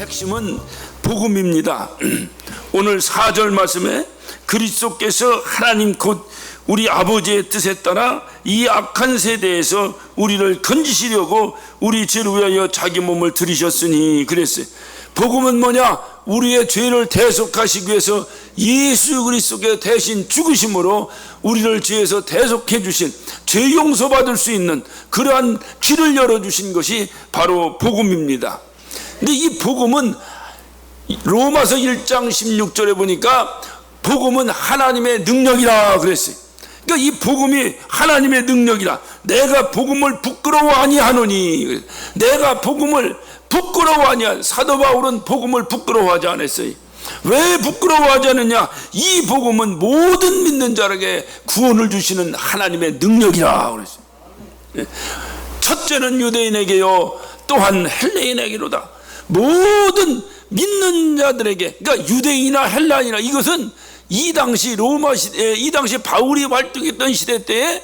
핵심은 복음입니다. 오늘 4절 말씀에 그리스도께서 하나님 곧 우리 아버지의 뜻에 따라 이 악한 세대에서 우리를 건지시려고 우리 죄를 위하여 자기 몸을 들이셨으니 그랬어요. 복음은 뭐냐? 우리의 죄를 대속하시기 위해서 예수 그리스도께 대신 죽으심으로 우리를 죄에서 대속해 주신, 죄 용서받을 수 있는 그러한 길을 열어주신 것이 바로 복음입니다. 근데 이 복음은 로마서 1장 16절에 보니까 복음은 하나님의 능력이라 그랬어요. 그러니까 이 복음이 하나님의 능력이라. 내가 복음을 부끄러워 아니하노니, 내가 복음을 부끄러워 아니하. 사도 바울은 복음을 부끄러워하지 않았어요. 왜 부끄러워하지 않느냐? 이 복음은 모든 믿는 자에게 구원을 주시는 하나님의 능력이라 그랬어요. 첫째는 유대인에게요, 또한 헬레인에게로다. 모든 믿는 자들에게, 그러니까 유대인이나 헬라인이나, 이것은 이 당시 로마 시대, 이 당시 바울이 활동했던 시대 때에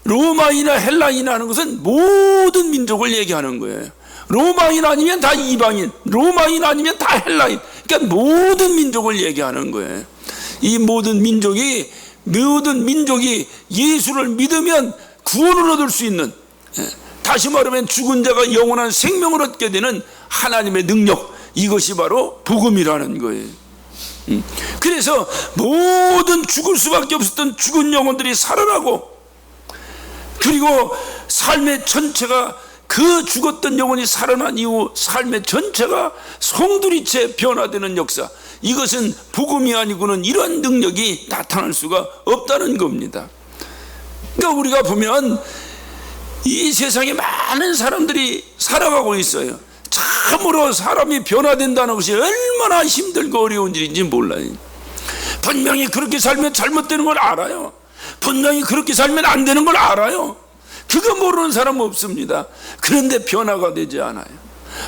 로마이나 헬라인이나 하는 것은 모든 민족을 얘기하는 거예요. 로마인 아니면 다 이방인, 로마인 아니면 다 헬라인, 그러니까 모든 민족을 얘기하는 거예요. 이 모든 민족이 예수를 믿으면 구원을 얻을 수 있는, 다시 말하면 죽은 자가 영원한 생명을 얻게 되는 하나님의 능력, 이것이 바로 복음이라는 거예요. 그래서 모든 죽을 수밖에 없었던 죽은 영혼들이 살아나고, 그리고 삶의 전체가, 그 죽었던 영혼이 살아난 이후 삶의 전체가 송두리째 변화되는 역사, 이것은 복음이 아니고는 이런 능력이 나타날 수가 없다는 겁니다. 그러니까 우리가 보면 이 세상에 많은 사람들이 살아가고 있어요. 참으로 사람이 변화된다는 것이 얼마나 힘들고 어려운 일인지 몰라요. 분명히 그렇게 살면 잘못되는 걸 알아요. 분명히 그렇게 살면 안 되는 걸 알아요. 그거 모르는 사람은 없습니다. 그런데 변화가 되지 않아요.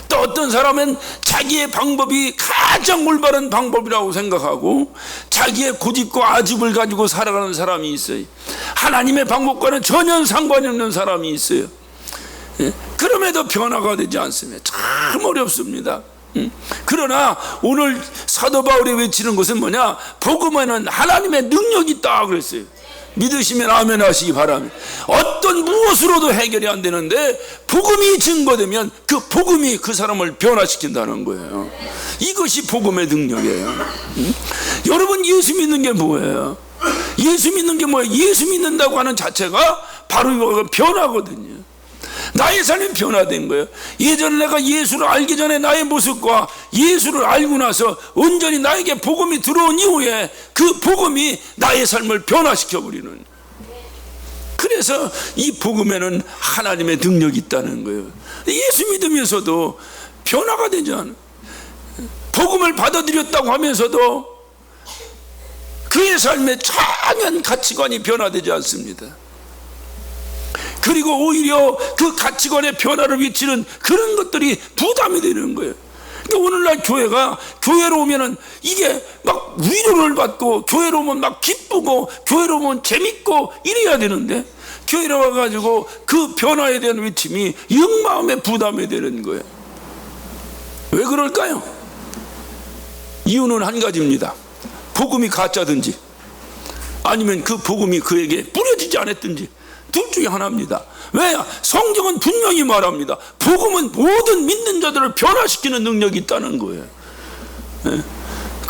또 어떤 사람은 자기의 방법이 가장 올바른 방법이라고 생각하고 자기의 고집과 아집을 가지고 살아가는 사람이 있어요. 하나님의 방법과는 전혀 상관이 없는 사람이 있어요. 그럼에도 변화가 되지 않습니다. 참 어렵습니다. 그러나 오늘 사도 바울이 외치는 것은 뭐냐? 복음에는 하나님의 능력이 있다 그랬어요. 믿으시면 아멘 하시기 바랍니다. 어떤 무엇으로도 해결이 안 되는데 복음이 증거되면 그 복음이 그 사람을 변화시킨다는 거예요. 이것이 복음의 능력이에요. 여러분, 예수 믿는 게 뭐예요? 예수 믿는 게 뭐예요? 예수 믿는다고 하는 자체가 바로 이거 변화거든요. 나의 삶이 변화된 거예요. 예전에 내가 예수를 알기 전에 나의 모습과 예수를 알고 나서 온전히 나에게 복음이 들어온 이후에 그 복음이 나의 삶을 변화시켜버리는, 그래서 이 복음에는 하나님의 능력이 있다는 거예요. 예수 믿으면서도 변화가 되지 않아요. 복음을 받아들였다고 하면서도 그의 삶의 전혀 가치관이 변화되지 않습니다. 그리고 오히려 그 가치관의 변화를 미치는 그런 것들이 부담이 되는 거예요. 그러니까 오늘날 교회로 오면은 이게 막 위로를 받고, 교회로 오면 막 기쁘고, 교회로 오면 재밌고 이래야 되는데, 교회로 와가지고 그 변화에 대한 외침이 영 마음에 부담이 되는 거예요. 왜 그럴까요? 이유는 한 가지입니다. 복음이 가짜든지 아니면 그 복음이 그에게 뿌려지지 않았든지, 둘 중에 하나입니다. 왜? 성경은 분명히 말합니다. 복음은 모든 믿는 자들을 변화시키는 능력이 있다는 거예요.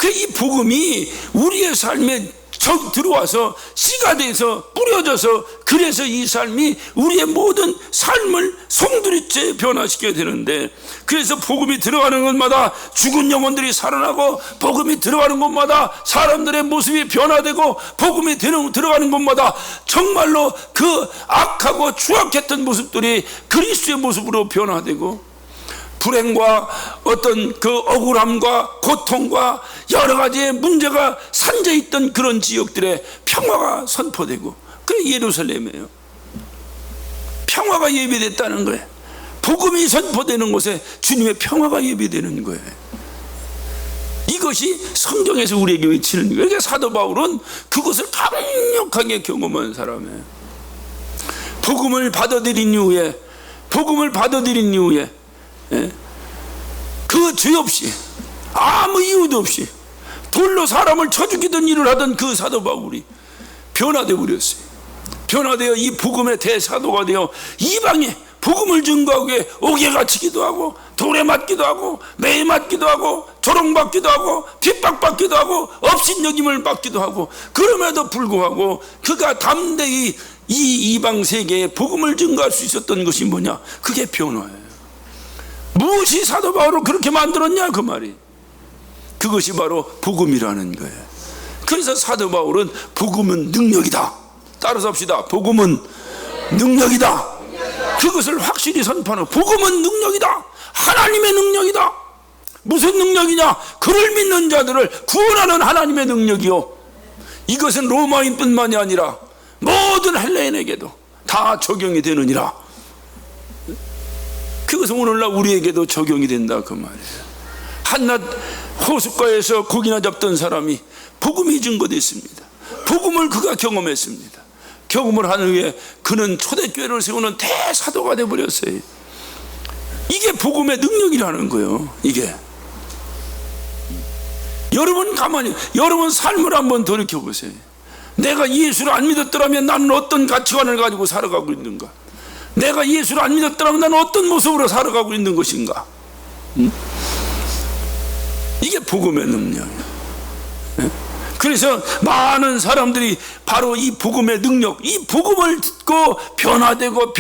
이 복음이 우리의 삶에 들어와서 씨가 돼서 뿌려져서, 그래서 이 삶이 우리의 모든 삶을 송두리째 변화시켜야 되는데, 그래서 복음이 들어가는 곳마다 죽은 영혼들이 살아나고, 복음이 들어가는 곳마다 사람들의 모습이 변화되고, 복음이 들어가는 곳마다 정말로 그 악하고 추악했던 모습들이 그리스도의 모습으로 변화되고, 불행과 어떤 그 억울함과 고통과 여러 가지의 문제가 산재있던 그런 지역들에 평화가 선포되고, 그게 예루살렘이에요. 평화가 예비됐다는 거예요. 복음이 선포되는 곳에 주님의 평화가 예비되는 거예요. 이것이 성경에서 우리에게 외치는 거예요. 그러니까 사도 바울은 그것을 강력하게 경험한 사람이에요. 복음을 받아들인 이후에 그 죄 없이 아무 이유도 없이 돌로 사람을 쳐 죽이던 일을 하던 그 사도 바울이 변화되어 버렸어요. 변화되어 이 복음의 대사도가 되어 이방에 복음을 증거하고 옥에 갇히기도 하고 돌에 맞기도 하고 매에 맞기도 하고 조롱받기도 하고 핍박받기도 하고 업신여김을 받기도 하고, 그럼에도 불구하고 그가 담대히 이 이방 세계에 복음을 증거할 수 있었던 것이 뭐냐? 그게 변화예요. 무엇이 사도 바울을 그렇게 만들었냐 그 말이. 그것이 바로 복음이라는 거예요. 그래서 사도 바울은 복음은 능력이다. 따라서 합시다. 복음은 능력이다. 그것을 확실히 선포하는, 복음은 능력이다. 하나님의 능력이다. 무슨 능력이냐? 그를 믿는 자들을 구원하는 하나님의 능력이요, 이것은 로마인뿐만이 아니라 모든 헬레인에게도 다 적용이 되느니라. 그것은 오늘날 우리에게도 적용이 된다 그 말이에요. 한낱 호숫가에서 고기나 잡던 사람이 복음이 증거됐습니다. 복음을 그가 경험했습니다. 경험을 한 후에 그는 초대교회를 세우는 대사도가 되어버렸어요. 이게 복음의 능력이라는 거예요. 이게 여러분 가만히 여러분 삶을 한번 돌이켜보세요. 내가 예수를 안 믿었더라면 나는 어떤 가치관을 가지고 살아가고 있는가? 내가 예수를 안 믿었더라면 나는 어떤 모습으로 살아가고 있는 것인가? 이게 복음의 능력이에요. 그래서 많은 사람들이 바로 이 복음의 능력, 이 복음을 듣고 변화되고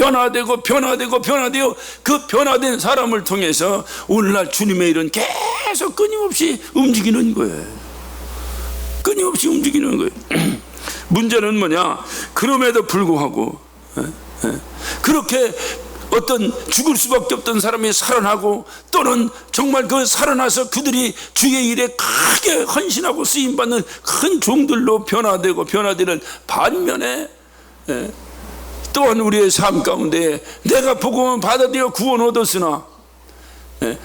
그 변화된 사람을 통해서 오늘날 주님의 일은 계속 끊임없이 움직이는 거예요. 끊임없이 움직이는 거예요. 문제는 뭐냐? 그럼에도 불구하고 그렇게 어떤 죽을 수밖에 없던 사람이 살아나고, 또는 정말 그 살아나서 그들이 주의 일에 크게 헌신하고 쓰임받는 큰 종들로 변화되는 반면에, 또한 우리의 삶 가운데 내가 복음을 받아들여 구원 얻었으나,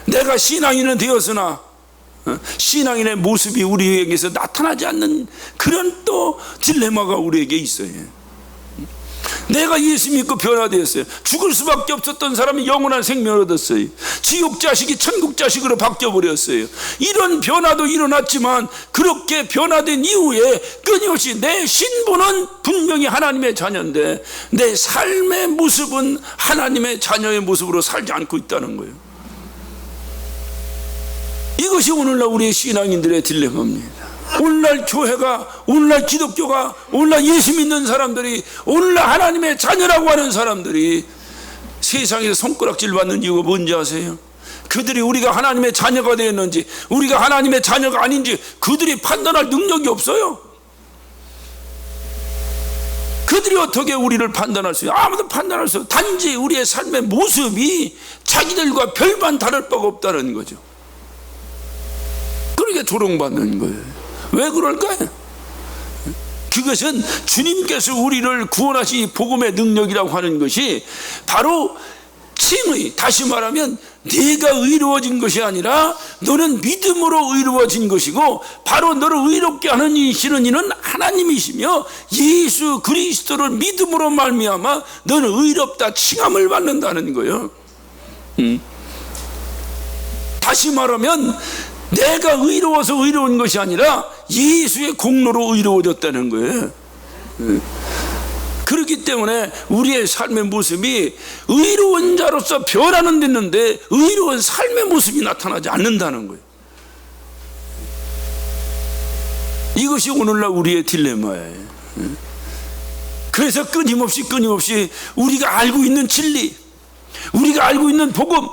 내가 신앙인은 되었으나 신앙인의 모습이 우리에게서 나타나지 않는 그런 또 딜레마가 우리에게 있어요. 내가 예수 믿고 변화되었어요. 죽을 수밖에 없었던 사람이 영원한 생명을 얻었어요. 지옥 자식이 천국 자식으로 바뀌어버렸어요. 이런 변화도 일어났지만, 그렇게 변화된 이후에 끊임없이 내 신분은 분명히 하나님의 자녀인데 내 삶의 모습은 하나님의 자녀의 모습으로 살지 않고 있다는 거예요. 이것이 오늘날 우리 신앙인들의 딜레마입니다. 오늘날 교회가, 오늘날 기독교가, 오늘날 예수 믿는 사람들이, 오늘날 하나님의 자녀라고 하는 사람들이 세상에서 손가락질 받는 이유가 뭔지 아세요? 그들이 우리가 하나님의 자녀가 되었는지, 우리가 하나님의 자녀가 아닌지 그들이 판단할 능력이 없어요. 그들이 어떻게 우리를 판단할 수 있어요? 아무도 판단할 수 없어요. 단지 우리의 삶의 모습이 자기들과 별반 다를 바가 없다는 거죠. 그러게 조롱받는 거예요. 왜 그럴까요? 그것은 주님께서 우리를 구원하신 복음의 능력이라고 하는 것이 바로 칭의, 다시 말하면 네가 의로워진 것이 아니라 너는 믿음으로 의로워진 것이고, 바로 너를 의롭게 하는 이시는 이는 하나님이시며 예수 그리스도를 믿음으로 말미암아 너는 의롭다 칭함을 받는다는 거예요. 다시 말하면 내가 의로워서 의로운 것이 아니라 예수의 공로로 의로워졌다는 거예요. 그렇기 때문에 우리의 삶의 모습이 의로운 자로서 변화는 됐는데 의로운 삶의 모습이 나타나지 않는다는 거예요. 이것이 오늘날 우리의 딜레마예요. 그래서 끊임없이 우리가 알고 있는 진리, 우리가 알고 있는 복음,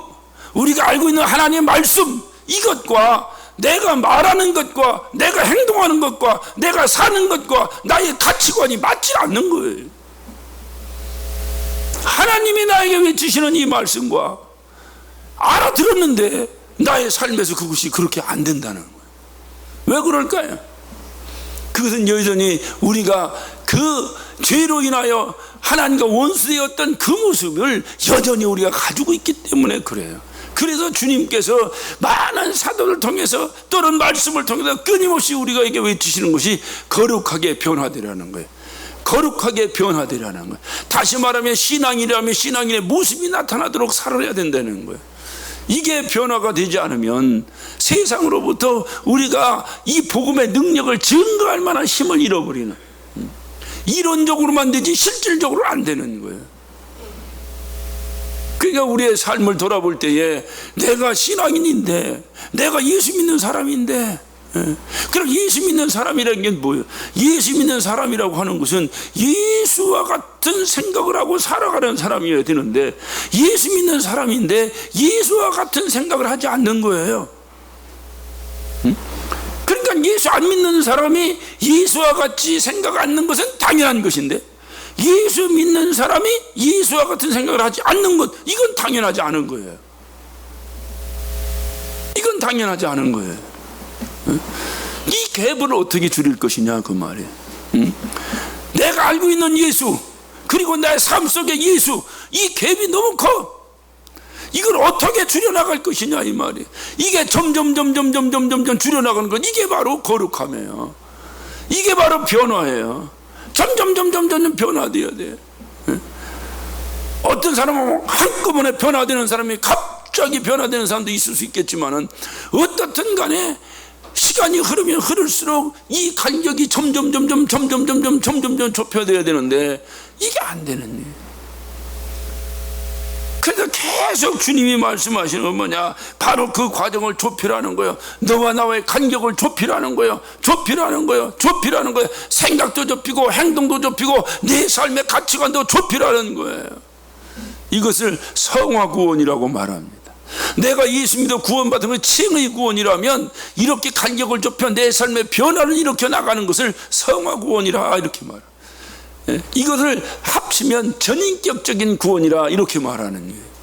우리가 알고 있는 하나님의 말씀, 이것과 내가 말하는 것과 내가 행동하는 것과 내가 사는 것과 나의 가치관이 맞지 않는 거예요. 하나님이 나에게 외치시는 이 말씀과 알아들었는데 나의 삶에서 그것이 그렇게 안 된다는 거예요. 왜 그럴까요? 그것은 여전히 우리가 그 죄로 인하여 하나님과 원수되었던 그 모습을 여전히 우리가 가지고 있기 때문에 그래요. 그래서 주님께서 많은 사도를 통해서, 또는 말씀을 통해서 끊임없이 우리에게 외치시는 것이 거룩하게 변화되라는 거예요. 거룩하게 변화되라는 거예요. 다시 말하면 신앙이라면 신앙인의 모습이 나타나도록 살아야 된다는 거예요. 이게 변화가 되지 않으면 세상으로부터 우리가 이 복음의 능력을 증거할 만한 힘을 잃어버리는, 이론적으로만 되지 실질적으로 안 되는 거예요. 그러니까 우리의 삶을 돌아볼 때에 내가 신앙인인데, 내가 예수 믿는 사람인데, 그럼 예수 믿는 사람이라는 게 뭐예요? 예수 믿는 사람이라고 하는 것은 예수와 같은 생각을 하고 살아가는 사람이어야 되는데, 예수 믿는 사람인데 예수와 같은 생각을 하지 않는 거예요. 그러니까 예수 안 믿는 사람이 예수와 같이 생각 않는 것은 당연한 것인데, 예수 믿는 사람이 예수와 같은 생각을 하지 않는 것, 이건 당연하지 않은 거예요. 이건 당연하지 않은 거예요. 이 갭을 어떻게 줄일 것이냐, 그 말이에요. 내가 알고 있는 예수, 그리고 내 삶 속의 예수, 이 갭이 너무 커. 이걸 어떻게 줄여나갈 것이냐, 이 말이에요. 이게 점점 줄여나가는 것, 이게 바로 거룩함이에요. 이게 바로 변화예요. 점점 변화되어야 돼. 어떤 사람은 한꺼번에 변화되는 사람이, 갑자기 변화되는 사람도 있을 수 있겠지만은, 어떻든 간에 시간이 흐르면 흐를수록 이 간격이 점점 좁혀져야 되는데, 이게 안 되는 거예요. 그래서 계속 주님이 말씀하시는 건 뭐냐? 바로 그 과정을 좁히라는 거예요. 너와 나의 간격을 좁히라는 거예요. 좁히라는 거예요. 생각도 좁히고 행동도 좁히고 내 삶의 가치관도 좁히라는 거예요. 이것을 성화구원이라고 말합니다. 내가 예수 믿어 구원받은 건 칭의 구원이라면, 이렇게 간격을 좁혀 내 삶의 변화를 일으켜 나가는 것을 성화구원이라 이렇게 말합니다. 이것을 합치면 전인격적인 구원이라 이렇게 말하는 거예요.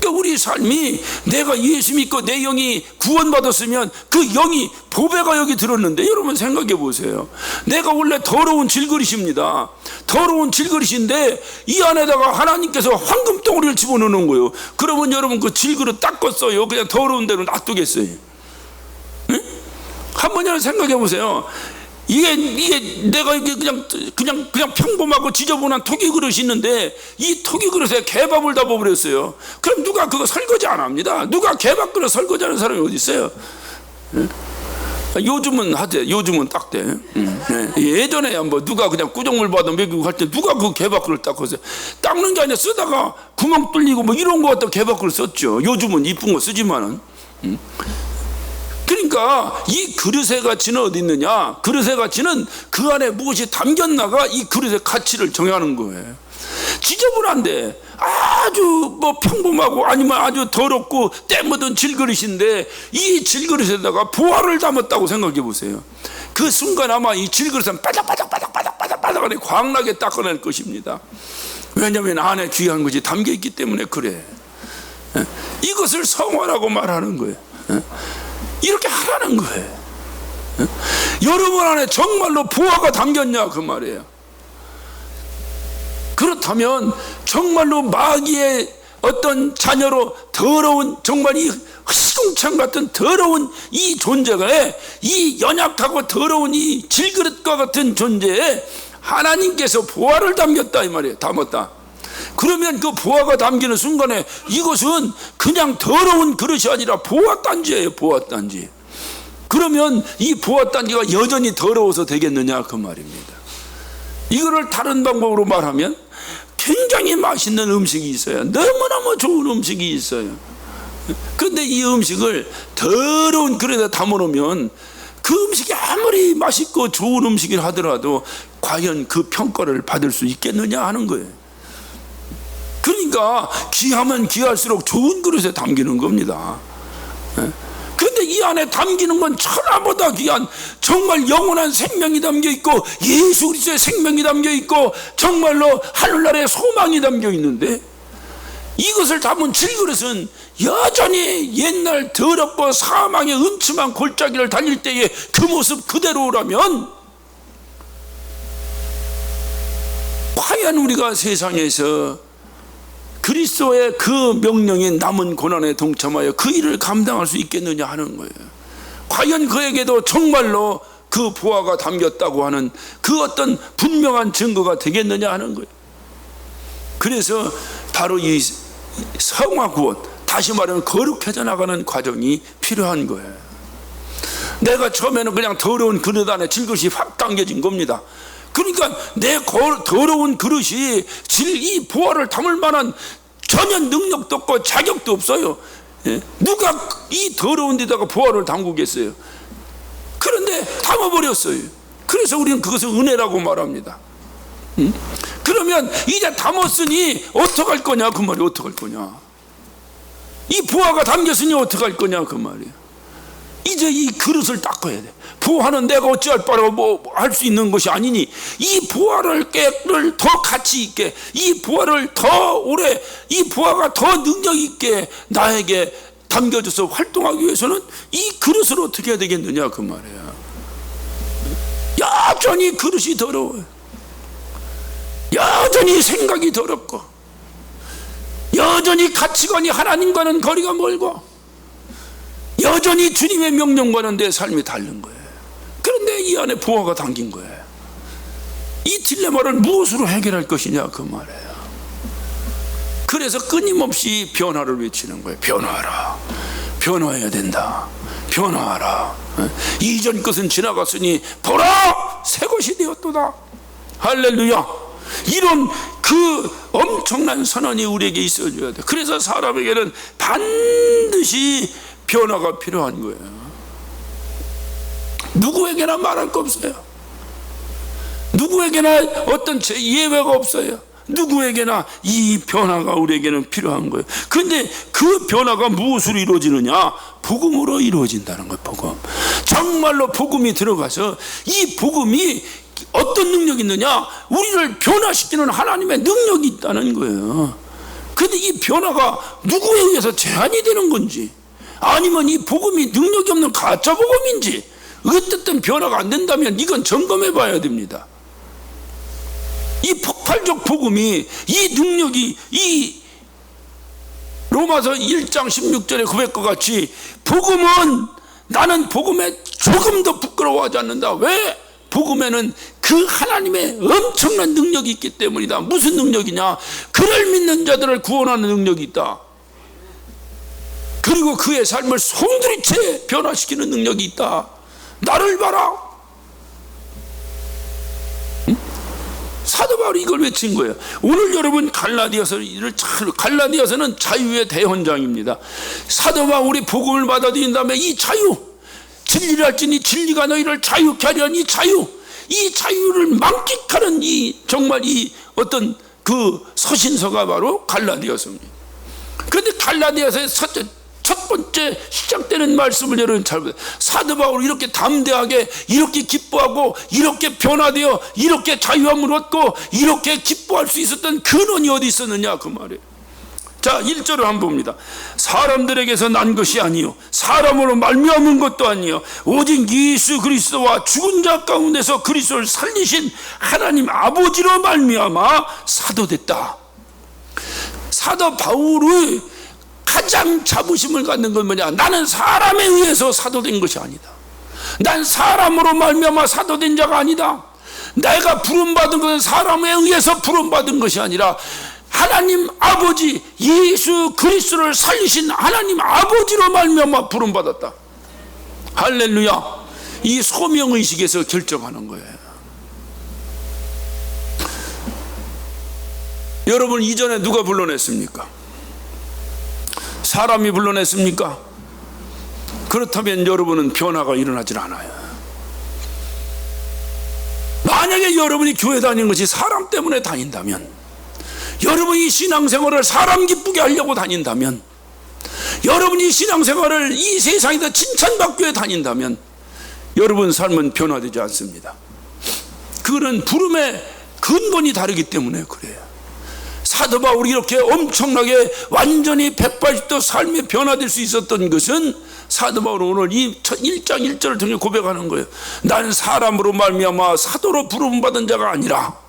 그러니까 우리 삶이, 내가 예수 믿고 내 영이 구원받았으면 그 영이 보배가 여기 들었는데, 여러분 생각해 보세요. 내가 원래 더러운 질그릇입니다. 더러운 질그릇인데 이 안에다가 하나님께서 황금덩어리를 집어넣는 거예요. 그러면 여러분 그 질그릇 닦았어요? 그냥 더러운 대로 놔두겠어요? 한번 여러분 생각해 보세요. 이게 내가 이게 그냥 평범하고 지저분한 토기 그릇이 있는데, 이 토기 그릇에 개밥을 다 부어버렸어요. 그럼 누가 그거 설거지 안 합니다. 누가 개밥 그릇 설거지하는 사람이 어디 있어요? 요즘은 하대. 요즘은 닦대. 예전에야 뭐 누가 그냥 꾸정물 받아 먹이고 할 때 누가 그 개밥 그릇 닦았어요? 닦는 게 아니라 쓰다가 구멍 뚫리고 뭐 이런 거 갖다 개밥 그릇 썼죠. 요즘은 이쁜 거 쓰지만은. 그러니까 이 그릇의 가치는 어디 있느냐? 그릇의 가치는 그 안에 무엇이 담겼나가 이 그릇의 가치를 정하는 거예요. 지저분한데, 아주 뭐 평범하고 아니면 아주 더럽고 때 묻은 질그릇인데, 이 질그릇에다가 보화를 담았다고 생각해 보세요. 그 순간 아마 이 질그릇은 바닥바닥 광나게 닦아낼 것입니다. 왜냐하면 안에 귀한 것이 담겨 있기 때문에 그래. 이것을 성화라고 말하는 거예요. 이렇게 하라는 거예요. 여러분 안에 정말로 보화가 담겼냐, 그 말이에요. 그렇다면 정말로 마귀의 어떤 자녀로 더러운, 정말 이 시궁창 같은 더러운 이 존재가, 이 연약하고 더러운 이 질그릇과 같은 존재에 하나님께서 보화를 담겼다, 이 말이에요. 담았다. 그러면 그 보화가 담기는 순간에 이것은 그냥 더러운 그릇이 아니라 보화단지예요. 보화단지. 그러면 이 보화단지가 여전히 더러워서 되겠느냐, 그 말입니다. 이거를 다른 방법으로 말하면, 굉장히 맛있는 음식이 있어요. 너무너무 좋은 음식이 있어요. 그런데 이 음식을 더러운 그릇에 담아놓으면 그 음식이 아무리 맛있고 좋은 음식이라 하더라도 과연 그 평가를 받을 수 있겠느냐 하는 거예요. 그러니까 귀하면 귀할수록 좋은 그릇에 담기는 겁니다. 그런데 이 안에 담기는 건 천하보다 귀한, 정말 영원한 생명이 담겨 있고 예수 그리스도의 생명이 담겨 있고 정말로 하늘나라의 소망이 담겨 있는데, 이것을 담은 질그릇은 여전히 옛날 더럽고 사망의 음침한 골짜기를 달릴 때의 그 모습 그대로라면, 과연 우리가 세상에서 그리스도의 그 명령인 남은 고난에 동참하여 그 일을 감당할 수 있겠느냐 하는 거예요. 과연 그에게도 정말로 그 보화가 담겼다고 하는 그 어떤 분명한 증거가 되겠느냐 하는 거예요. 그래서 바로 이 성화구원, 다시 말하면 거룩해져 나가는 과정이 필요한 거예요. 내가 처음에는 그냥 더러운 그릇 안에 질것이 확 당겨진 겁니다. 그러니까 내 더러운 그릇이 이 보화를 담을 만한 전혀 능력도 없고 자격도 없어요. 누가 이 더러운 데다가 보화를 담그겠어요? 그런데 담아버렸어요. 그래서 우리는 그것을 은혜라고 말합니다. 그러면 이제 담았으니 어떡할 거냐 그 말이. 어떡할 거냐, 이 보화가 담겼으니 어떡할 거냐 그 말이에요. 이제 이 그릇을 닦아야 돼. 보화는 내가 어찌할 바라고 뭐 할 수 있는 것이 아니니 이 보화를 더 가치 있게, 이 보화를 더 오래, 이 보화가 더 능력 있게 나에게 담겨져서 활동하기 위해서는 이 그릇을 어떻게 해야 되겠느냐 그 말이에요. 여전히 그릇이 더러워요. 여전히 생각이 더럽고, 여전히 가치관이 하나님과는 거리가 멀고, 여전히 주님의 명령과는 내 삶이 다른 거예요. 그런데 이 안에 보화가 담긴 거예요. 이 딜레마를 무엇으로 해결할 것이냐 그 말이에요. 그래서 끊임없이 변화를 외치는 거예요. 변화하라, 변화해야 된다, 변화하라. 이전 것은 지나갔으니 보라 새 것이 되었도다. 할렐루야. 이런 그 엄청난 선언이 우리에게 있어줘야 돼. 그래서 사람에게는 반드시 변화가 필요한 거예요. 누구에게나 말할 거 없어요. 누구에게나 어떤 예외가 없어요. 누구에게나 이 변화가 우리에게는 필요한 거예요. 그런데 그 변화가 무엇으로 이루어지느냐? 복음으로 이루어진다는 거예요. 복음. 정말로 복음이 들어가서 이 복음이 어떤 능력이 있느냐? 우리를 변화시키는 하나님의 능력이 있다는 거예요. 그런데 이 변화가 누구에 의해서 제한이 되는 건지, 아니면 이 복음이 능력이 없는 가짜 복음인지, 어쨌든 변화가 안 된다면 이건 점검해 봐야 됩니다. 이 폭발적 복음이, 이 능력이, 이 로마서 1장 16절에 고백과 같이 복음은, 나는 복음에 조금도 부끄러워하지 않는다. 왜? 복음에는 그 하나님의 엄청난 능력이 있기 때문이다. 무슨 능력이냐? 그를 믿는 자들을 구원하는 능력이 있다. 그리고 그의 삶을 송두리째 변화시키는 능력이 있다. 나를 봐라. 사도 바울이 이걸 외친 거예요. 오늘 여러분 갈라디아서는 자유의 대헌장입니다. 사도 바울이 복음을 받아들인 다음에 이 자유, 진리를 알지니 진리가 너희를 자유케 하려니 이 자유를 만끽하는 정말 이 어떤 그 서신서가 바로 갈라디아서입니다. 그런데 갈라디아서의 첫 번째 시작되는 말씀을 여러분 잘 보세요. 사도 바울이 이렇게 담대하게, 이렇게 기뻐하고, 이렇게 변화되어, 이렇게 자유함을 얻고, 이렇게 기뻐할 수 있었던 근원이 어디 있었느냐 그 말이에요. 자, 1절을 한번 봅니다. 사람들에게서 난 것이 아니요 사람으로 말미암은 것도 아니요 오직 예수 그리스도와 죽은 자 가운데서 그리스도를 살리신 하나님 아버지로 말미암아 사도됐다. 사도 바울의 가장 자부심을 갖는 건 뭐냐? 나는 사람에 의해서 사도된 것이 아니다. 난 사람으로 말미암아 사도된 자가 아니다. 내가 부름받은 것은 사람에 의해서 부름받은 것이 아니라 하나님 아버지, 예수 그리스도를 살리신 하나님 아버지로 말미암아 부름받았다. 할렐루야. 이 소명의식에서 결정하는 거예요. 여러분, 이전에 누가 불러냈습니까? 사람이 불러냈습니까? 그렇다면 여러분은 변화가 일어나질 않아요. 만약에 여러분이 교회 다니는 것이 사람 때문에 다닌다면, 여러분이 신앙생활을 사람 기쁘게 하려고 다닌다면, 여러분이 신앙생활을 이 세상에서 칭찬받기 위해 다닌다면 여러분 삶은 변화되지 않습니다. 그거는 부름의 근본이 다르기 때문에 그래요. 사도 바울이 이렇게 엄청나게 완전히 180도 삶이 변화될 수 있었던 것은 사도 바울은 오늘 이 1장 1절을 통해 고백하는 거예요. 난 사람으로 말미암아 사도로 부름받은 자가 아니라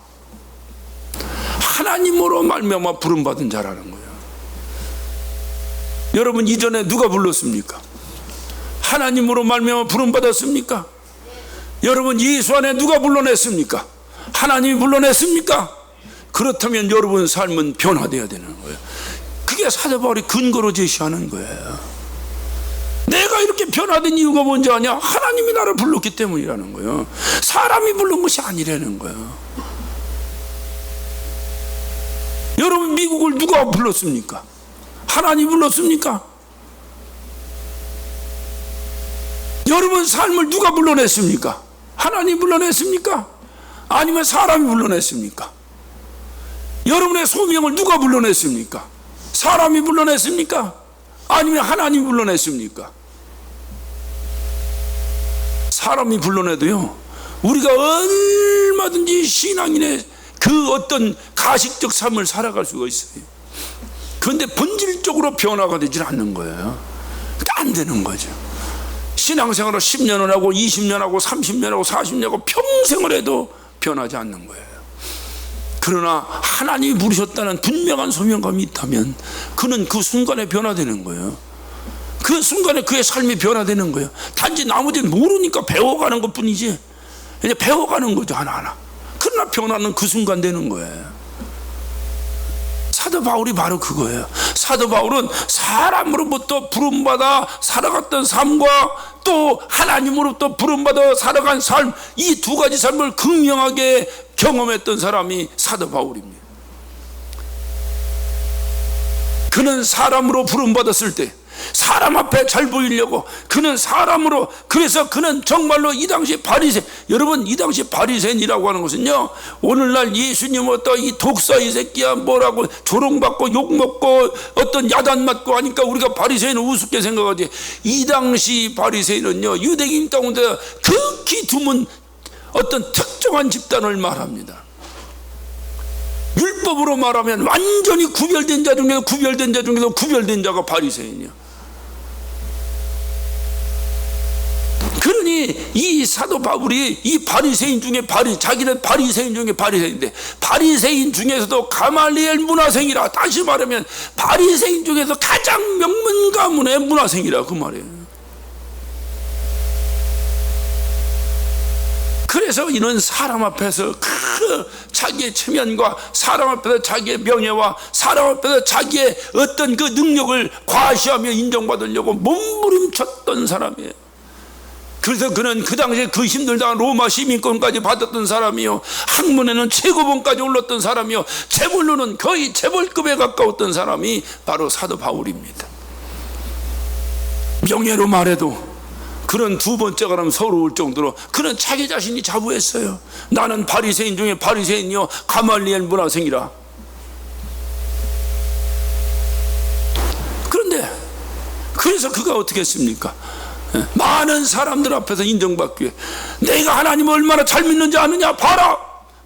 하나님으로 말미암아 부름받은 자라는 거예요. 여러분, 이전에 누가 불렀습니까? 하나님으로 말미암아 부름받았습니까? 여러분, 예수 안에 누가 불러냈습니까? 하나님이 불러냈습니까? 그렇다면 여러분 삶은 변화되어야 되는 거예요. 그게 사도 바울이 근거로 제시하는 거예요. 내가 이렇게 변화된 이유가 뭔지 아냐? 하나님이 나를 불렀기 때문이라는 거예요. 사람이 부른 것이 아니라는 거예요. 여러분, 미국을 누가 불렀습니까? 하나님이 불렀습니까? 여러분 삶을 누가 불러냈습니까? 하나님이 불러냈습니까? 아니면 사람이 불러냈습니까? 여러분의 소명을 누가 불러냈습니까? 사람이 불러냈습니까? 아니면 하나님이 불러냈습니까? 사람이 불러내도요, 우리가 얼마든지 신앙인의 그 어떤 가식적 삶을 살아갈 수가 있어요. 그런데 본질적으로 변화가 되질 않는 거예요. 안 되는 거죠. 신앙생활을 10년을 하고 20년 하고 30년 하고 40년 하고 평생을 해도 변하지 않는 거예요. 그러나 하나님이 부르셨다는 분명한 소명감이 있다면 그는 그 순간에 변화되는 거예요. 그 순간에 그의 삶이 변화되는 거예요. 단지 나머지는 모르니까 배워가는 것 뿐이지, 이제 배워가는 거죠, 하나하나. 그러나 변화는 그 순간 되는 거예요. 사도 바울이 바로 그거예요. 사도 바울은 사람으로부터 부름받아 살아갔던 삶과 또 하나님으로부터 부름받아 살아간 삶, 이 두 가지 삶을 극명하게 경험했던 사람이 사도 바울입니다. 그는 사람으로 부름받았을 때 사람 앞에 잘 보이려고, 그는 사람으로, 그래서 그는 정말로 이 당시 바리새인, 여러분 이 당시 바리새인이라고 하는 것은요, 오늘날 예수님 어떤 이 독사 이 새끼야 뭐라고 조롱받고 욕먹고 어떤 야단 맞고 하니까 우리가 바리새인을 우습게 생각하지, 이 당시 바리새인은요 유대인 가운데 극히 드문 어떤 특정한 집단을 말합니다. 율법으로 말하면 완전히 구별된 자 중에서 구별된 자가 바리새인이야. 그러니 이 사도 바울이 이 바리새인 중에 자기는 바리새인 중에 바리새인인데, 바리새인 중에서도 가말리엘 문화생이라, 다시 말하면 바리새인 중에서 가장 명문 가문의 문화생이라 그 말이에요. 그래서 이는 사람 앞에서 그 자기의 체면과 사람 앞에서 자기의 명예와 사람 앞에서 자기의 어떤 그 능력을 과시하며 인정받으려고 몸부림쳤던 사람이에요. 그래서 그는 그 당시에 그 힘들다가 로마 시민권까지 받았던 사람이요, 학문에는 최고봉까지 올랐던 사람이요, 재벌로는 거의 재벌급에 가까웠던 사람이 바로 사도 바울입니다. 명예로 말해도 그는 두 번째가 라면 서러울 정도로 그는 자기 자신이 자부했어요. 나는 바리새인 중에 바리새인이요 가말리엘 문화생이라. 그런데 그래서 그가 어떻게 했습니까? 많은 사람들 앞에서 인정받기 위해 내가 하나님을 얼마나 잘 믿는지 아느냐, 봐라,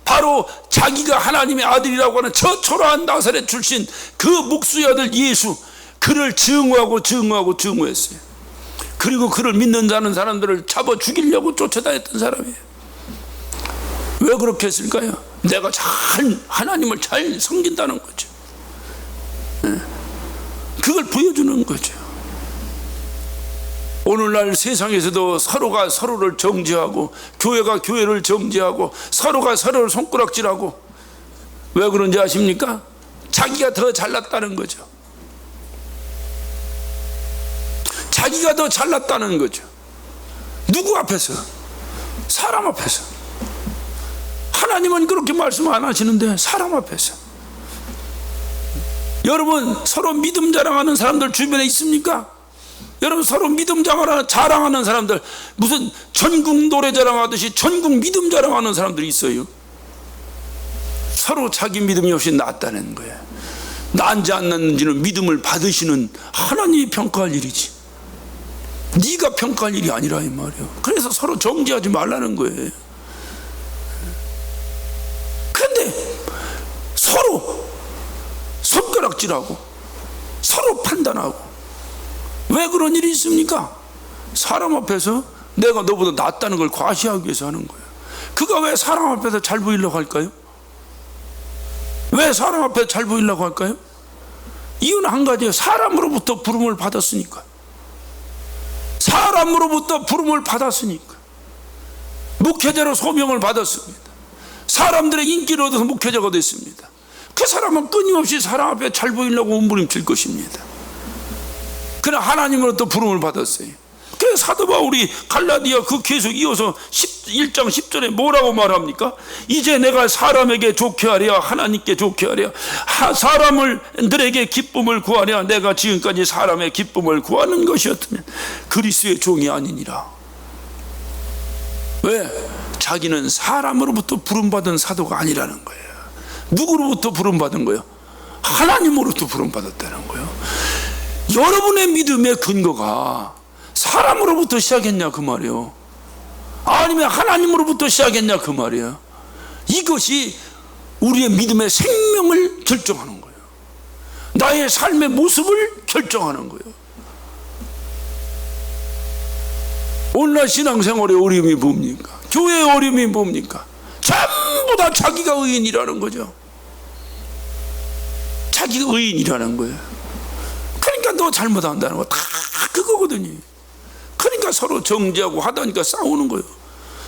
바로 자기가 하나님의 아들이라고 하는 저 초라한 나사렛 출신 그 목수의 아들 예수, 그를 증오했어요. 그리고 그를 믿는 자는 사람들을 잡아 죽이려고 쫓아다녔던 사람이에요. 왜 그렇게 했을까요? 내가 하나님을 잘 섬긴다는 거죠. 그걸 보여주는 거죠. 오늘날 세상에서도 서로가 서로를 정죄하고, 교회가 교회를 정죄하고, 서로가 서로를 손가락질하고, 왜 그런지 아십니까? 자기가 더 잘났다는 거죠. 자기가 더 잘났다는 거죠. 누구 앞에서? 사람 앞에서. 하나님은 그렇게 말씀 안 하시는데 사람 앞에서. 여러분, 서로 믿음 자랑하는 사람들 주변에 있습니까? 여러분, 서로 믿음 자랑하는 사람들, 무슨 전국 노래 자랑하듯이 전국 믿음 자랑하는 사람들이 있어요. 서로 자기 믿음이 없이 낫다는 거예요. 난지 안 났는지는 믿음을 받으시는 하나님이 평가할 일이지, 네가 평가할 일이 아니라 이 말이에요. 그래서 서로 정죄하지 말라는 거예요. 그런데 서로 손가락질하고 서로 판단하고, 왜 그런 일이 있습니까? 사람 앞에서 내가 너보다 낫다는 걸 과시하기 위해서 하는 거예요. 그가 왜 사람 앞에서 잘 보이려고 할까요? 왜 사람 앞에 잘 보이려고 할까요? 이유는 한 가지예요. 사람으로부터 부름을 받았으니까. 사람으로부터 부름을 받았으니까. 목회자로 소명을 받았습니다. 사람들의 인기를 얻어서 목회자가 됐습니다. 그 사람은 끊임없이 사람 앞에 잘 보이려고 몸부림칠 것입니다. 그러나 하나님으로부터 부름을 받았어요. 그래서 사도 바울이 갈라디아 그 계속 이어서 1장 10절에 뭐라고 말합니까? 이제 내가 사람에게 좋게 하랴 하나님께 좋게 하랴 사람들에게 기쁨을 구하랴 내가 지금까지 사람의 기쁨을 구하는 것이었다면 그리스도의 종이 아니니라. 왜? 자기는 사람으로부터 부름받은 사도가 아니라는 거예요. 누구로부터 부름받은 거예요? 하나님으로부터 부름받았다는 거예요. 여러분의 믿음의 근거가 사람으로부터 시작했냐 그 말이에요. 아니면 하나님으로부터 시작했냐 그 말이에요. 이것이 우리의 믿음의 생명을 결정하는 거예요. 나의 삶의 모습을 결정하는 거예요. 오늘날 신앙생활의 어려움이 뭡니까? 교회의 어려움이 뭡니까? 전부 다 자기가 의인이라는 거죠. 자기가 의인이라는 거예요. 그러니까 너 잘못한다는 거 다 그거거든요. 그러니까 서로 정죄하고 하다니까 싸우는 거예요.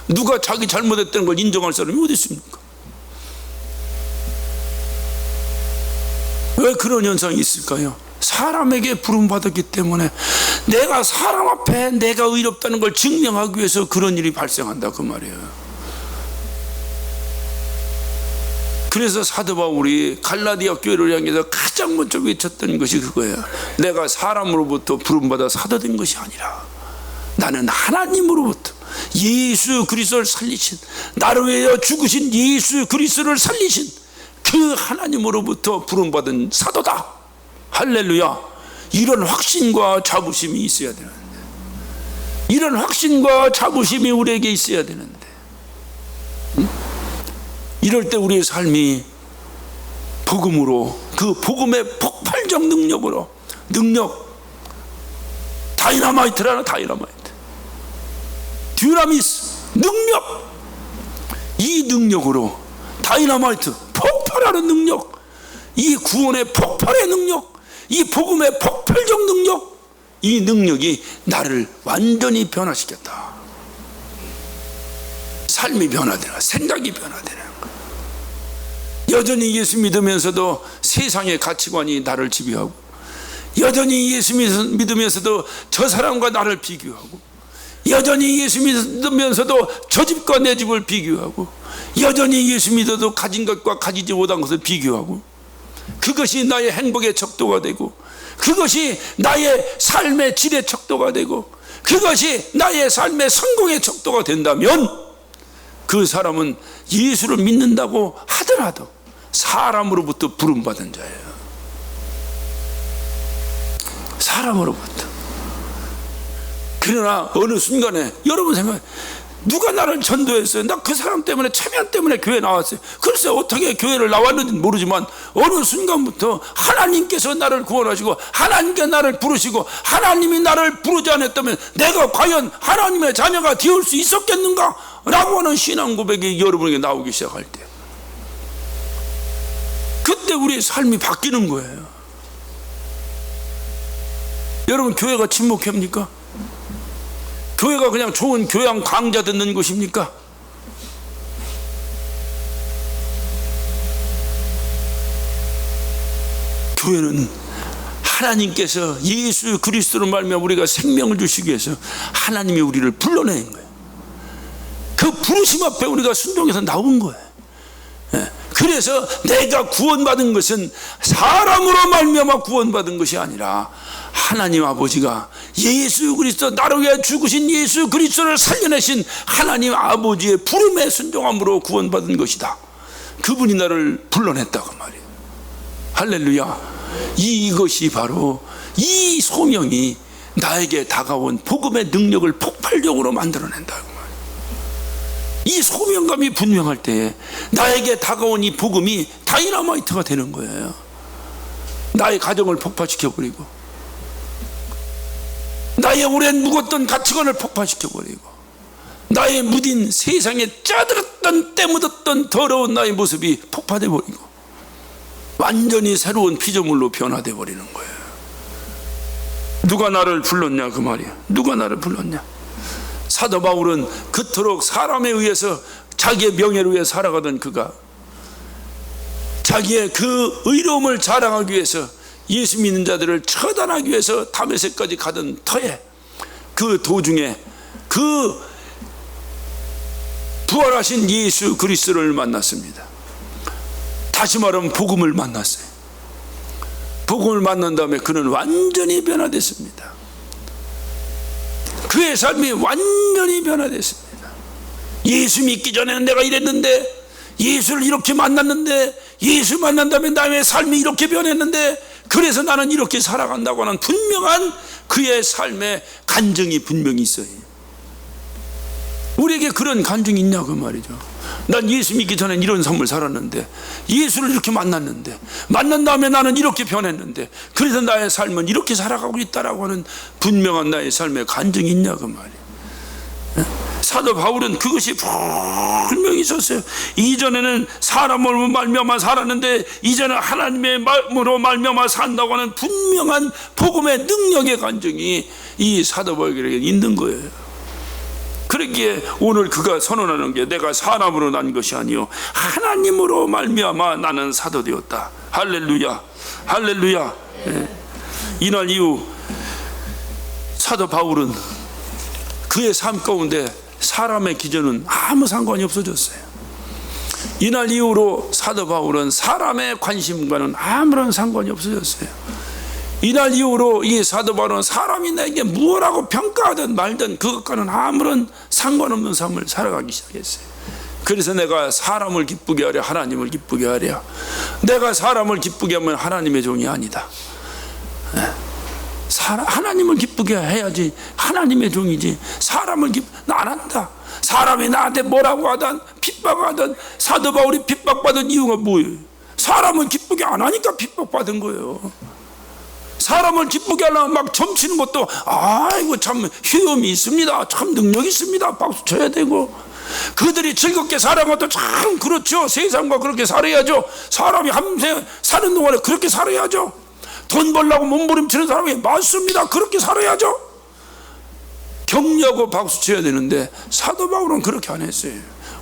누가 자기 잘못했다는 걸 인정할 사람이 어디 있습니까? 왜 그런 현상이 있을까요? 사람에게 부름받았기 때문에 내가 사람 앞에 내가 의롭다는 걸 증명하기 위해서 그런 일이 발생한다 그 말이에요. 그래서 사도 바울이 갈라디아 교회를 향해서 가장 먼저 외쳤던 것이 그거예요. 내가 사람으로부터 부름받아 사도된 것이 아니라 나는 하나님으로부터 예수 그리스도를 살리신 나를 위하여 죽으신 예수 그리스도를 살리신 그 하나님으로부터 부름받은 사도다. 할렐루야. 이런 확신과 자부심이 있어야 되는데, 이런 확신과 자부심이 우리에게 있어야 되는데, 이럴 때 우리의 삶이 복음으로, 그 복음의 폭발적 능력으로, 다이너마이트라는 다이너마이트, 듀나미스, 능력, 이 능력으로 다이너마이트, 폭발하는 능력, 이 구원의 폭발의 능력, 이 복음의 폭발적 능력, 이 능력이 나를 완전히 변화시켰다. 삶이 변화되는, 생각이 변화되는 거야. 여전히 예수 믿으면서도 세상의 가치관이 나를 지배하고, 여전히 예수 믿으면서도 저 사람과 나를 비교하고, 여전히 예수 믿으면서도 저 집과 내 집을 비교하고, 여전히 예수 믿어도 가진 것과 가지지 못한 것을 비교하고, 그것이 나의 행복의 척도가 되고, 그것이 나의 삶의 질의 척도가 되고, 그것이 나의 삶의 성공의 척도가 된다면 그 사람은 예수를 믿는다고 하더라도 사람으로부터 부름받은 자예요. 사람으로부터. 그러나 어느 순간에 여러분 생각해, 누가 나를 전도했어요? 나 그 사람 때문에, 체면 때문에 교회 나왔어요. 글쎄 어떻게 교회를 나왔는지는 모르지만 어느 순간부터 하나님께서 나를 구원하시고 하나님께 나를 부르시고, 하나님이 나를 부르지 않았다면 내가 과연 하나님의 자녀가 되을 수 있었겠는가? 라고 하는 신앙 고백이 여러분에게 나오기 시작할 때, 그때 우리의 삶이 바뀌는 거예요. 여러분, 교회가 침묵합니까? 교회가 그냥 좋은 교양 강좌 듣는 곳입니까? 교회는 하나님께서 예수 그리스도로 말미암아 우리가 생명을 주시기 위해서 하나님이 우리를 불러낸 거예요. 그 부르심 앞에 우리가 순종해서 나온 거예요. 그래서 내가 구원받은 것은 사람으로 말미암아 구원받은 것이 아니라 하나님 아버지가 예수 그리스도, 나를 위해 죽으신 예수 그리스도를 살려내신 하나님 아버지의 부름에 순종함으로 구원받은 것이다. 그분이 나를 불러냈다고 말이에요. 할렐루야. 이것이 바로, 이 소명이 나에게 다가온 복음의 능력을 폭발적으로 만들어낸다고 말이에요. 이 소명감이 분명할 때에 나에게 다가온 이 복음이 다이너마이트가 되는 거예요. 나의 가정을 폭파시켜버리고, 나의 오랜 묵었던 가치관을 폭파시켜버리고, 나의 무딘 세상에 짜들었던 때묻었던 더러운 나의 모습이 폭파돼버리고 완전히 새로운 피조물로 변화돼버리는 거예요. 누가 나를 불렀냐 그 말이야. 누가 나를 불렀냐. 사도 바울은 그토록 사람에 의해서 자기의 명예를 위해 살아가던 그가 자기의 그 의로움을 자랑하기 위해서 예수 믿는 자들을 처단하기 위해서 다메섹까지 가던 터에 그 도중에 그 부활하신 예수 그리스도를 만났습니다. 다시 말하면 복음을 만났어요. 복음을 만난 다음에 그는 완전히 변화됐습니다. 그의 삶이 완전히 변화됐습니다. 예수 믿기 전에는 내가 이랬는데, 예수를 이렇게 만났는데, 예수 만난 다음에 나의 삶이 이렇게 변했는데, 그래서 나는 이렇게 살아간다고 하는 분명한 그의 삶의 간증이 분명히 있어요. 우리에게 그런 간증이 있냐 그 말이죠. 난 예수 믿기 전엔 이런 삶을 살았는데, 예수를 이렇게 만났는데, 만난 다음에 나는 이렇게 변했는데, 그래서 나의 삶은 이렇게 살아가고 있다라고 하는 분명한 나의 삶의 간증이 있냐 그 말이에요. 사도 바울은 그것이 분명히 있었어요. 이전에는 사람으로 말미암아 살았는데 이제는 하나님의 마음으로 말미암아 산다고 하는 분명한 복음의 능력의 간증이 이 사도 바울에게 있는 거예요. 그러기에 오늘 그가 선언하는 게 내가 사람으로 난 것이 아니요 하나님으로 말미암아 나는 사도 되었다. 할렐루야, 할렐루야. 이날 이후 사도 바울은 그의 삶 가운데 사람의 기준은 아무 상관이 없어졌어요. 이날 이후로 사도 바울은 사람의 관심과는 아무런 상관이 없어졌어요. 이날 이후로 이 사도 바울은 사람이 나에게 무엇라고 평가하든 말든 그것과는 아무런 상관없는 삶을 살아가기 시작했어요. 그래서 내가 사람을 기쁘게 하려 하나님을 기쁘게 하려. 내가 사람을 기쁘게 하면 하나님의 종이 아니다. 하나님을 기쁘게 해야지 하나님의 종이지. 사람을 나 안 한다. 사람이 나한테 뭐라고 하든 핍박하든, 사도 바울이 핍박받은 이유가 뭐예요? 사람을 기쁘게 안 하니까 핍박받은 거예요. 사람을 기쁘게 하려면 막 점치는 것도 아이고 참 효험이 있습니다, 참 능력이 있습니다, 박수 쳐야 되고, 그들이 즐겁게 살아간 것도 참 그렇죠. 세상과 그렇게 살아야죠. 사람이 한생 사는 동안에 그렇게 살아야죠. 돈 벌려고 몸부림치는 사람이 맞습니다, 그렇게 살아야죠. 격려하고 박수 쳐야 되는데 사도 바울은 그렇게 안 했어요.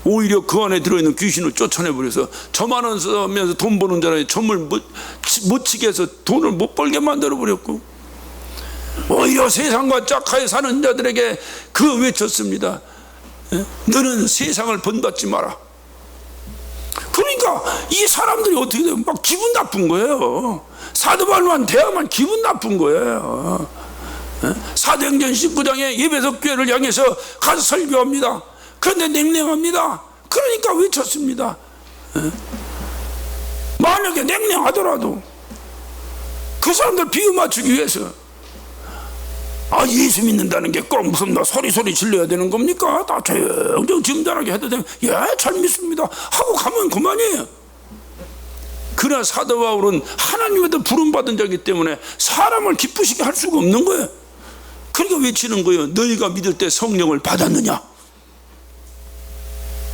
오히려 그 안에 들어있는 귀신을 쫓아내버려서 저만 하면서 돈 버는 자라에 점을 못 치게 해서 돈을 못 벌게 만들어버렸고, 오히려 세상과 짝하에 사는 자들에게 그 외쳤습니다. 너는 세상을 본받지 마라. 그러니까 이 사람들이 어떻게 돼요? 막 기분 나쁜 거예요. 사도 바울만 대하면 기분 나쁜 거예요. 사도행전 19장에 예배석 교회를 향해서 가서 설교합니다. 그런데 냉랭합니다. 그러니까 외쳤습니다. 만약에 냉랭하더라도 그 사람들 비유 맞추기 위해서 예수 믿는다는 게 꼭 무슨 소리 질러야 되는 겁니까? 다 조용조용 점잖하게 해도 되면 잘 믿습니다 하고 가면 그만이에요. 그러나 사도 바울은 하나님한테 부름받은 자이기 때문에 사람을 기쁘시게 할 수가 없는 거예요. 그러니까 외치는 거예요. 너희가 믿을 때 성령을 받았느냐?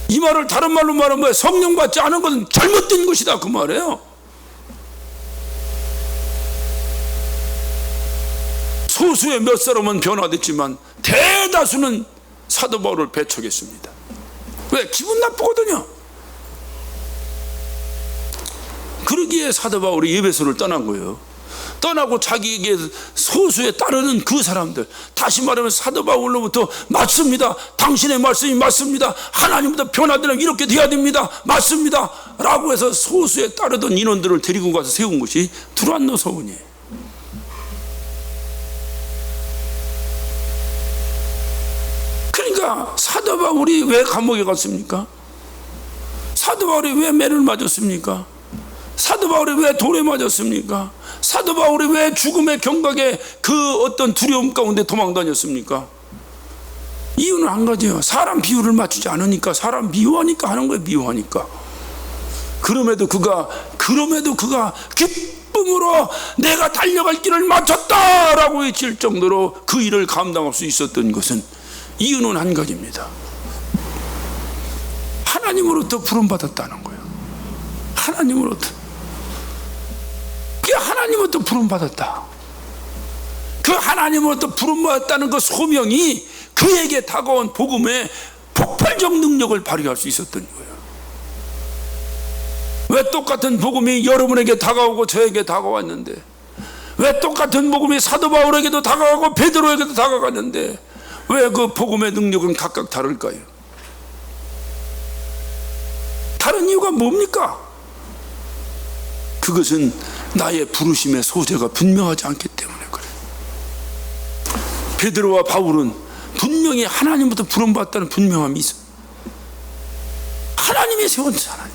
이 말을 다른 말로 말하면 뭐예요? 성령 받지 않은 것은 잘못된 것이다 그 말이에요. 소수의 몇 사람은 변화됐지만 대다수는 사도 바울을 배척했습니다. 왜? 기분 나쁘거든요. 그러기에 사도 바울이 에베소를 떠난 거예요. 떠나고 자기에게 소수에 따르는 그 사람들, 다시 말하면 사도 바울로부터 맞습니다, 당신의 말씀이 맞습니다, 하나님부터 변화되면 이렇게 돼야 됩니다, 맞습니다 라고 해서 소수에 따르던 인원들을 데리고 가서 세운 것이 두란노 서원이에요. 그러니까 사도 바울이 왜 감옥에 갔습니까? 사도 바울이 왜 매를 맞았습니까? 사도 바울이 왜 돌에 맞았습니까? 사도 바울이 왜 죽음의 경각에 그 어떤 두려움 가운데 도망다녔습니까? 이유는 한 가지예요. 사람 비유를 맞추지 않으니까, 사람 미워하니까 하는 거예요. 미워하니까. 그럼에도 그가 기쁨으로 내가 달려갈 길을 마쳤다라고 외칠 정도로 그 일을 감당할 수 있었던 것은 이유는 한 가지입니다. 하나님으로부터 부름받았다는 거예요. 하나님으로부터. 하나님으로부터 부름받았다. 그 하나님으로부터 부름받았다는 그 소명이 그에게 다가온 복음의 폭발적 능력을 발휘할 수 있었던 거예요. 왜 왜 똑같은 복음이 여러분에게 다가오고 저에게 다가왔는데, 왜 똑같은 복음이 사도 바울에게도 다가가고 베드로에게도 다가갔는데 왜 그 복음의 능력은 각각 다를까요? 다른 이유가 뭡니까? 그것은 나의 부르심의 소재가 분명하지 않기 때문에 그래요. 베드로와 바울은 분명히 하나님부터 부름받았다는 분명함이 있어. 하나님이 세운 하나님,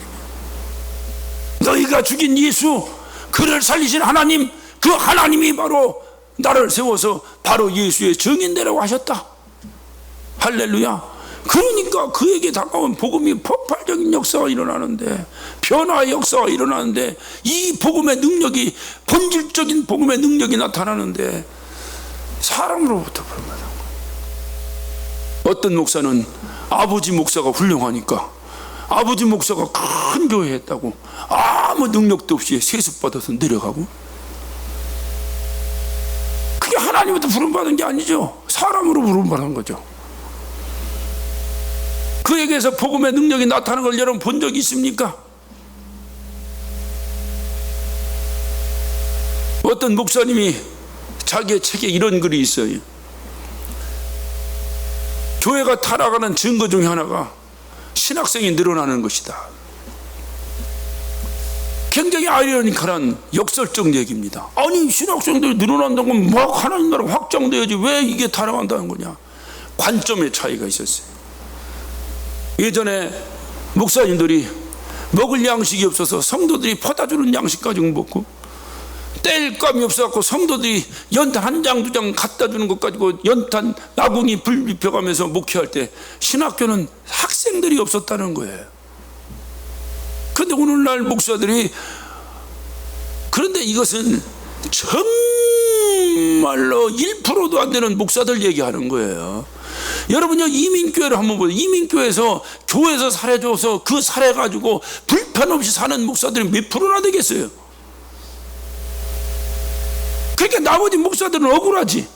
너희가 죽인 예수, 그를 살리신 하나님, 그 하나님이 바로 나를 세워서 바로 예수의 증인되라고 하셨다. 할렐루야. 그러니까 그에게 다가온 복음이 폭발적인 역사가 일어나는데, 변화의 역사가 일어나는데, 이 복음의 능력이, 본질적인 복음의 능력이 나타나는데 사람으로부터 부름받은 거예요. 어떤 목사는 아버지 목사가 훌륭하니까 아버지 목사가 큰 교회 했다고 아무 능력도 없이 세습받아서 내려가고, 그게 하나님부터 부름받은 게 아니죠. 사람으로 부름받은 거죠. 그에게서 복음의 능력이 나타나는 걸 여러분 본 적이 있습니까? 어떤 목사님이 자기의 책에 이런 글이 있어요. 교회가 타락하는 증거 중에 하나가 신학생이 늘어나는 것이다. 굉장히 아이러니컬한 역설적 얘기입니다. 아니, 신학생들이 늘어난다고 막 하나님 나라가 확장돼야지 왜 이게 타락한다는 거냐. 관점의 차이가 있었어요. 예전에 목사님들이 먹을 양식이 없어서 성도들이 퍼다 주는 양식 가지고 먹고, 뗄 감이 없어갖고 성도들이 연탄 한 장 두 장 갖다 주는 것 가지고 연탄 나궁이 불 비펴가면서 목회할 때 신학교는 학생들이 없었다는 거예요. 그런데 오늘날 목사들이, 그런데 이것은 정말로 1%도 안 되는 목사들 얘기하는 거예요. 여러분요, 이민교회를 한번 보세요. 이민교회에서 교회에서 살해줘서 그 살해 가지고 불편 없이 사는 목사들이 몇 프로나 되겠어요? 그러니까 나머지 목사들은 억울하지,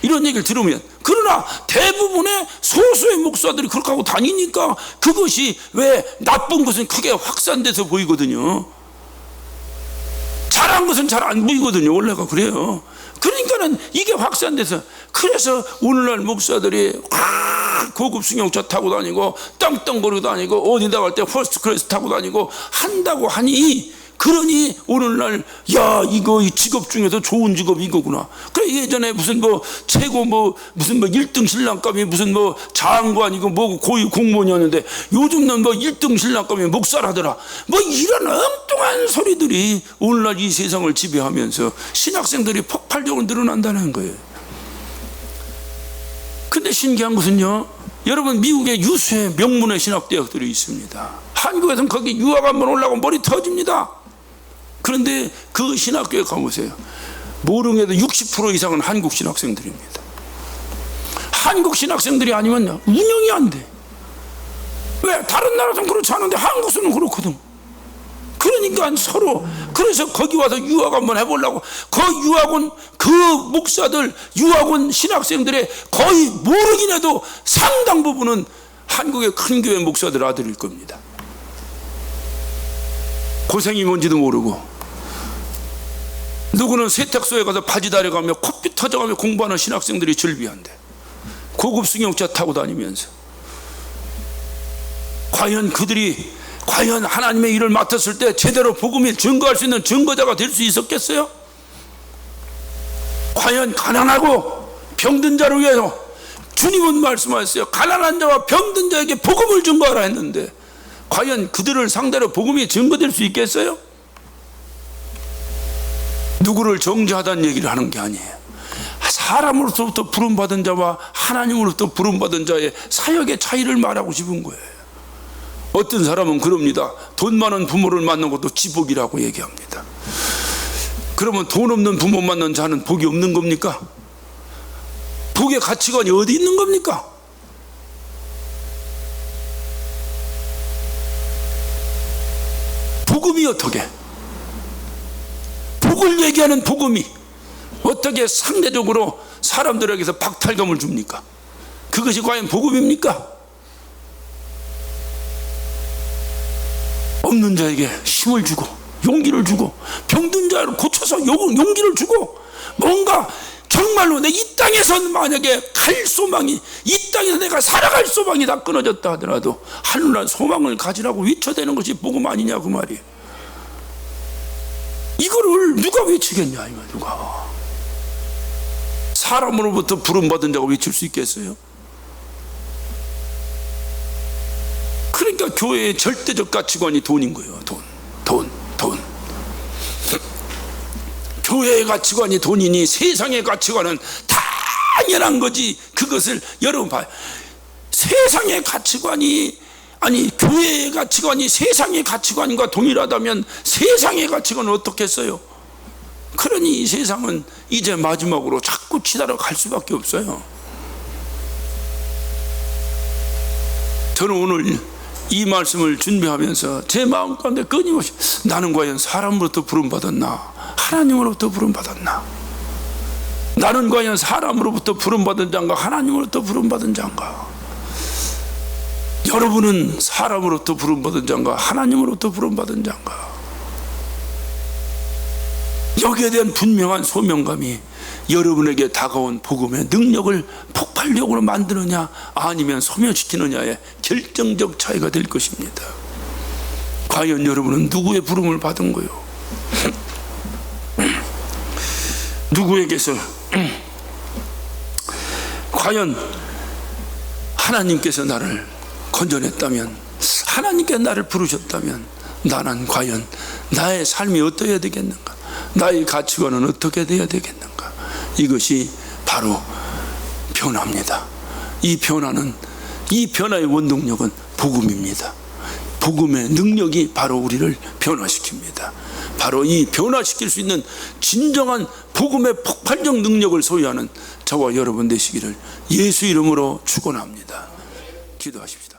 이런 얘기를 들으면. 그러나 대부분의 소수의 목사들이 그렇게 하고 다니니까 그것이 왜 나쁜 것은 크게 확산돼서 보이거든요. 잘한 것은 잘 안 보이거든요. 원래가 그래요. 그러니까는 이게 확산돼서, 그래서 오늘날 목사들이 고급 승용차 타고 다니고 떵떵거리고 다니고 어디다 갈 때 퍼스트 클래스 타고 다니고 한다고 하니, 그러니 오늘날 야, 이거 이 직업 중에서 좋은 직업이 이거구나. 그래, 예전에 무슨 뭐 최고 무슨 1등 신랑감이 무슨 장관이고 고위 공무원이었는데 요즘은 1등 신랑감이 목사라더라. 이런 엉뚱한 소리들이 오늘날 이 세상을 지배하면서 신학생들이 폭발적으로 늘어난다는 거예요. 근데 신기한 것은요, 여러분, 미국에 유수의 명문의 신학대학들이 있습니다. 한국에서는 거기 유학 한번 올라가고 머리 터집니다. 그런데 그 신학교에 가보세요. 모릉에도 60% 이상은 한국 신학생들입니다. 한국 신학생들이 아니면 운영이 안 돼. 왜? 다른 나라는 그렇지 않은데 한국에서는 그렇거든. 그러니까 서로, 그래서 거기 와서 유학 한번 해보려고, 그 유학원, 그 목사들, 유학원 신학생들의 거의 모르긴 해도 상당 부분은 한국의 큰 교회 목사들 아들일 겁니다. 고생이 뭔지도 모르고, 누구는 세탁소에 가서 바지 다려가며 코피 터져가며 공부하는 신학생들이 즐비한데 고급 승용차 타고 다니면서, 과연 그들이 하나님의 일을 맡았을 때 제대로 복음을 증거할 수 있는 증거자가 될 수 있었겠어요? 과연 가난하고 병든 자를 위해서 주님은 말씀하셨어요. 가난한 자와 병든 자에게 복음을 증거하라 했는데 과연 그들을 상대로 복음이 증거될 수 있겠어요? 누구를 정죄하다는 얘기를 하는 게 아니에요. 사람으로부터 부름받은 자와 하나님으로부터 부름받은 자의 사역의 차이를 말하고 싶은 거예요. 어떤 사람은 그럽니다. 돈 많은 부모를 만난 것도 지복이라고 얘기합니다. 그러면 돈 없는 부모 만난 자는 복이 없는 겁니까? 복의 가치관이 어디 있는 겁니까? 복음이 어떻게, 복을 얘기하는 복음이 어떻게 상대적으로 사람들에게서 박탈감을 줍니까? 그것이 과연 복음입니까? 없는 자에게 힘을 주고 용기를 주고 병든 자를 고쳐서 용기를 주고 뭔가 정말로 내 이 땅에서 만약에 갈 소망이, 이 땅에서 내가 살아갈 소망이 다 끊어졌다 하더라도 하늘난 소망을 가지라고 외쳐대는 것이 복음 아니냐 그 말이에요. 이거를 누가 외치겠냐 이 말. 누가 사람으로부터 부름받은 자가 외칠 수 있겠어요? 그러니까 교회의 절대적 가치관이 돈인 거예요. 돈. 교회의 가치관이 돈이니 세상의 가치관은 당연한 거지. 그것을 여러분 봐요. 세상의 가치관이, 아니 교회의 가치관이 세상의 가치관과 동일하다면 세상의 가치관은 어떻겠어요? 그러니 이 세상은 이제 마지막으로 자꾸 치달아 갈 수밖에 없어요. 저는 오늘 이 말씀을 준비하면서 제 마음 가운데 끊임없이 나는 과연 사람으로부터 부름받았나 하나님으로부터 부름받았나, 나는 과연 사람으로부터 부름받은 자인가 하나님으로부터 부름받은 자인가, 여러분은 사람으로부터 부름받은 자인가 하나님으로부터 부름받은 자인가. 여기에 대한 분명한 소명감이 여러분에게 다가온 복음의 능력을 폭발력으로 만드느냐 아니면 소멸시키느냐의 결정적 차이가 될 것입니다. 과연 여러분은 누구의 부름을 받은 거요? 누구에게서 과연 하나님께서 나를 건져냈다면, 하나님께 나를 부르셨다면 나는 과연 나의 삶이 어떠해야 되겠는가, 나의 가치관은 어떻게 되어야 되겠는가. 이것이 바로 변화입니다. 이 변화의 원동력은 복음입니다. 복음의 능력이 바로 우리를 변화시킵니다. 바로 이 변화시킬 수 있는 진정한 복음의 폭발적 능력을 소유하는 저와 여러분 되시기를 예수 이름으로 축원합니다. 기도하십시다.